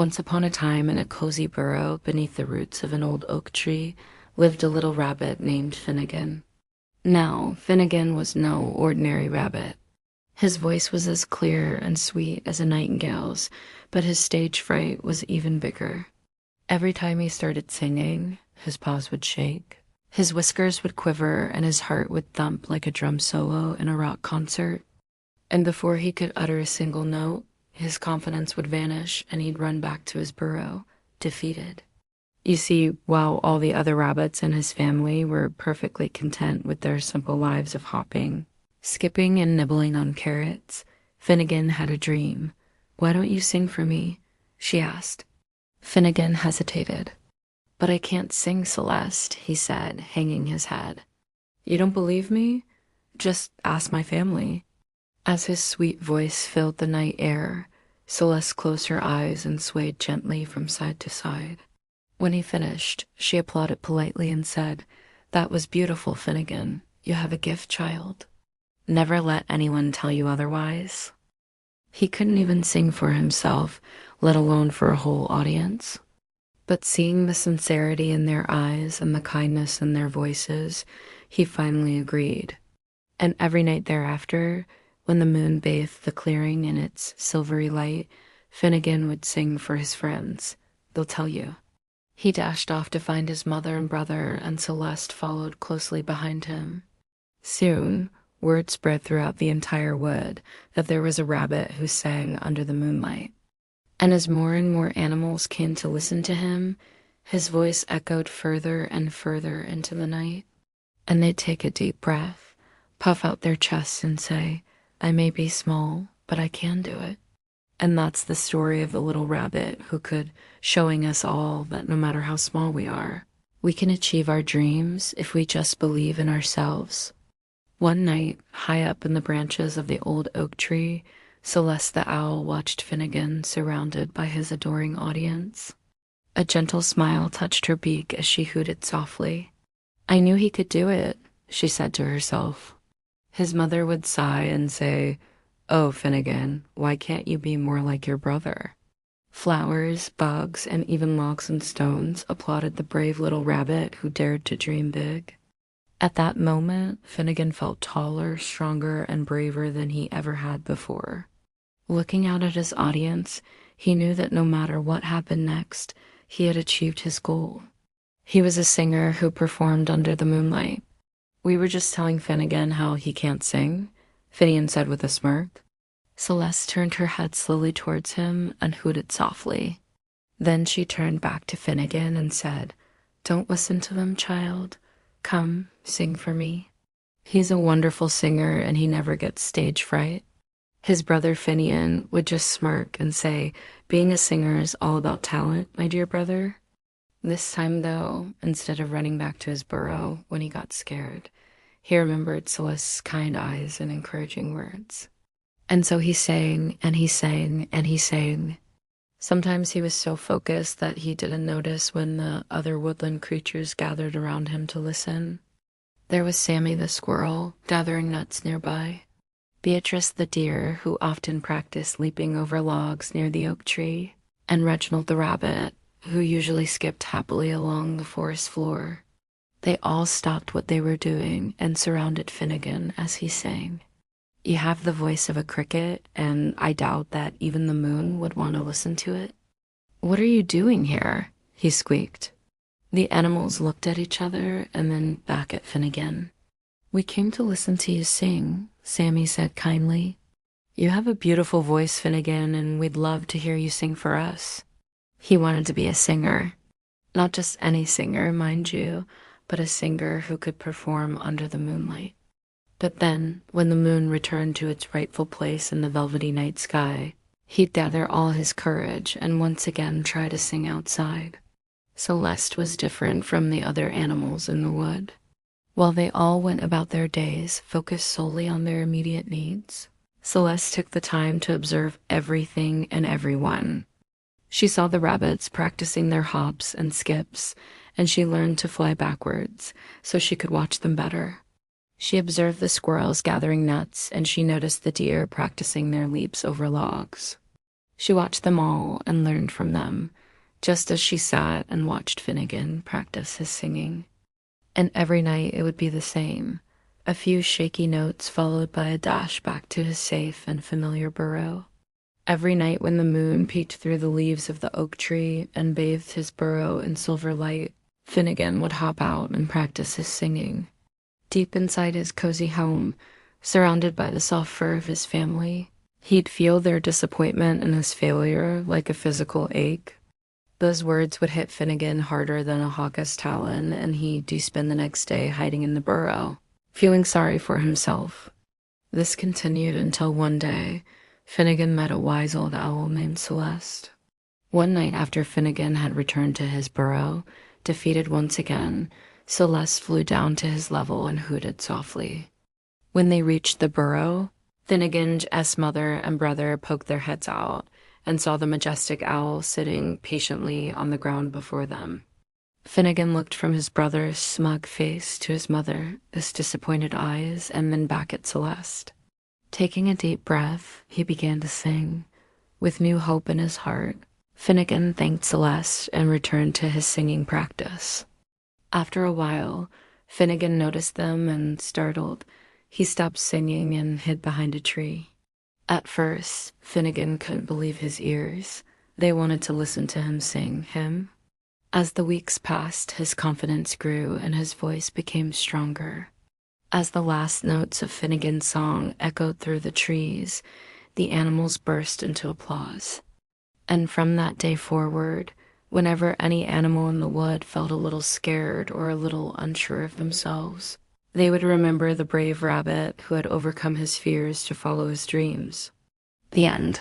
Once upon a time, in a cozy burrow beneath the roots of an old oak tree, lived a little rabbit named Finnegan. Now, Finnegan was no ordinary rabbit. His voice was as clear and sweet as a nightingale's, but his stage fright was even bigger. Every time he started singing, his paws would shake, his whiskers would quiver, and his heart would thump like a drum solo in a rock concert. And before he could utter a single note, his confidence would vanish and he'd run back to his burrow, defeated. You see, while all the other rabbits in his family were perfectly content with their simple lives of hopping, skipping, and nibbling on carrots, Finnegan had a dream. "Why don't you sing for me?" she asked. Finnegan hesitated. "But I can't sing, Celeste," he said, hanging his head. "You don't believe me? Just ask my family." As his sweet voice filled the night air, Celeste closed her eyes and swayed gently from side to side. When he finished, she applauded politely and said, "That was beautiful, Finnegan. You have a gift, child. Never let anyone tell you otherwise." He couldn't even sing for himself, let alone for a whole audience. But seeing the sincerity in their eyes and the kindness in their voices, he finally agreed. And every night thereafter, when the moon bathed the clearing in its silvery light, Finnegan would sing for his friends. They'll tell you. He dashed off to find his mother and brother, and Celeste followed closely behind him. Soon, word spread throughout the entire wood that there was a rabbit who sang under the moonlight. And as more and more animals came to listen to him, his voice echoed further and further into the night. And they'd take a deep breath, puff out their chests, and say, "I may be small, but I can do it." And that's the story of the little rabbit who could showing us all that no matter how small we are, we can achieve our dreams if we just believe in ourselves. One night, high up in the branches of the old oak tree, Celeste the owl watched Finnegan surrounded by his adoring audience. A gentle smile touched her beak as she hooted softly. "I knew he could do it," she said to herself. His mother would sigh and say, "Oh, Finnegan, why can't you be more like your brother?" Flowers, bugs, and even logs and stones applauded the brave little rabbit who dared to dream big. At that moment, Finnegan felt taller, stronger, and braver than he ever had before. Looking out at his audience, he knew that no matter what happened next, he had achieved his goal. He was a singer who performed under the moonlight. "We were just telling Finnegan how he can't sing," Finnegan said with a smirk. Celeste turned her head slowly towards him and hooted softly. Then she turned back to Finnegan and said, "Don't listen to them, child. Come, sing for me." He's a wonderful singer and he never gets stage fright. His brother Finian would just smirk and say, "Being a singer is all about talent, my dear brother." This time, though, instead of running back to his burrow when he got scared, he remembered Celeste's kind eyes and encouraging words. And so he sang, and he sang, and he sang. Sometimes he was so focused that he didn't notice when the other woodland creatures gathered around him to listen. There was Sammy the squirrel, gathering nuts nearby. Beatrice the deer, who often practiced leaping over logs near the oak tree. And Reginald the rabbit, who usually skipped happily along the forest floor. They all stopped what they were doing and surrounded Finnegan as he sang. "You have the voice of a cricket, and I doubt that even the moon would want to listen to it." "What are you doing here?" he squeaked. The animals looked at each other and then back at Finnegan. "We came to listen to you sing," Sammy said kindly. "You have a beautiful voice, Finnegan, and we'd love to hear you sing for us." He wanted to be a singer. Not just any singer, mind you, but a singer who could perform under the moonlight. But then, when the moon returned to its rightful place in the velvety night sky, he'd gather all his courage and once again try to sing outside. Celeste was different from the other animals in the wood. While they all went about their days, focused solely on their immediate needs, Celeste took the time to observe everything and everyone. She saw the rabbits practicing their hops and skips, and she learned to fly backwards so she could watch them better. She observed the squirrels gathering nuts, and she noticed the deer practicing their leaps over logs. She watched them all and learned from them, just as she sat and watched Finnegan practice his singing. And every night it would be the same. A few shaky notes followed by a dash back to his safe and familiar burrow. Every night when the moon peeked through the leaves of the oak tree and bathed his burrow in silver light, Finnegan would hop out and practice his singing. Deep inside his cozy home, surrounded by the soft fur of his family, he'd feel their disappointment and his failure like a physical ache. Those words would hit Finnegan harder than a hawk's talon, and he'd spend the next day hiding in the burrow, feeling sorry for himself. This continued until one day, Finnegan met a wise old owl named Celeste. One night after Finnegan had returned to his burrow, defeated once again, Celeste flew down to his level and hooted softly. When they reached the burrow, Finnegan's mother and brother poked their heads out and saw the majestic owl sitting patiently on the ground before them. Finnegan looked from his brother's smug face to his mother's disappointed eyes and then back at Celeste. Taking a deep breath, he began to sing. With new hope in his heart, Finnegan thanked Celeste and returned to his singing practice. After a while, Finnegan noticed them and, startled, he stopped singing and hid behind a tree. At first, Finnegan couldn't believe his ears. They wanted to listen to him sing, him. As the weeks passed, his confidence grew and his voice became stronger. As the last notes of Finnegan's song echoed through the trees, the animals burst into applause. And from that day forward, whenever any animal in the wood felt a little scared or a little unsure of themselves, they would remember the brave rabbit who had overcome his fears to follow his dreams. The end.